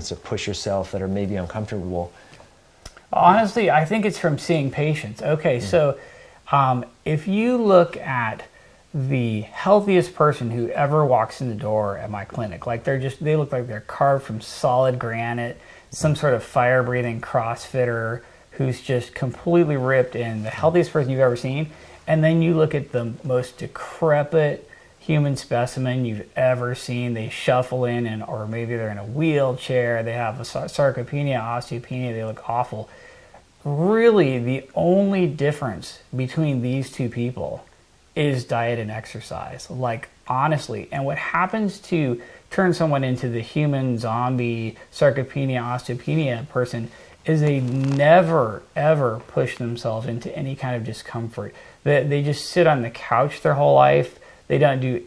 things to push yourself that are maybe uncomfortable? Honestly, I think it's from seeing patients. Okay, so if you look at the healthiest person who ever walks in the door at my clinic, like they look like they're carved from solid granite, some sort of fire-breathing CrossFitter who's just completely ripped and the healthiest person you've ever seen. And then you look at the most decrepit human specimen you've ever seen. They shuffle in, or maybe they're in a wheelchair. They have a sarcopenia, osteopenia. They look awful. Really, the only difference between these two people is diet and exercise. Like, honestly. And what happens to turn someone into the human zombie sarcopenia, osteopenia person is they never, ever push themselves into any kind of discomfort. They just sit on the couch their whole life. They don't do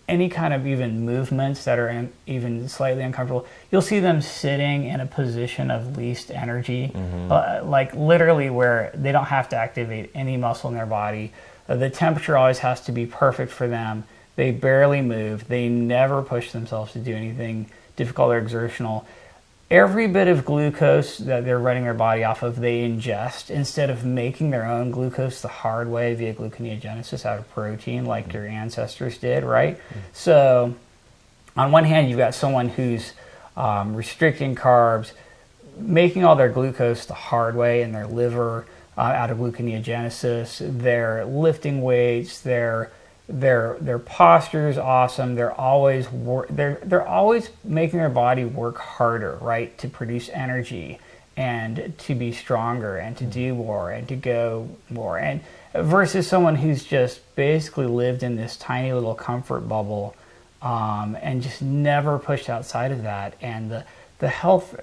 any kind of even movements that are even slightly uncomfortable. You'll see them sitting in a position of least energy, like literally where they don't have to activate any muscle in their body. The temperature always has to be perfect for them. They barely move. They never push themselves to do anything difficult or exertional. Every bit of glucose that they're running their body off of, they ingest instead of making their own glucose the hard way via gluconeogenesis out of protein like your ancestors did, right? So on one hand, you've got someone who's restricting carbs, making all their glucose the hard way in their liver out of gluconeogenesis. They're lifting weights. Their posture is awesome. They're always making their body work harder, right, to produce energy and to be stronger and to do more and to go more. And versus someone who's just basically lived in this tiny little comfort bubble and just never pushed outside of that. And the health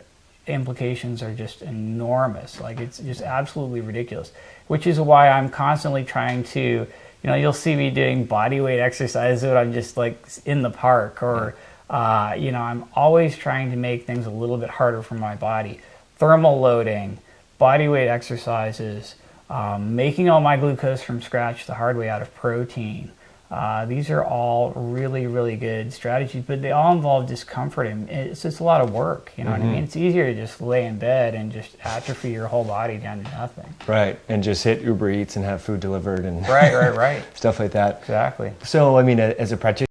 implications are just enormous. Like, it's just absolutely ridiculous, which is why I'm constantly trying to, you'll see me doing body weight exercises when I'm just like in the park, or, I'm always trying to make things a little bit harder for my body. Thermal loading, body weight exercises, making all my glucose from scratch the hard way out of protein. These are all really, really good strategies, but they all involve discomfort, and it's just a lot of work. You know what I mean? It's easier to just lay in bed and just atrophy your whole body down to nothing. Right, and just hit Uber Eats and have food delivered and right. stuff like that. Exactly. So, I mean, as a practitioner,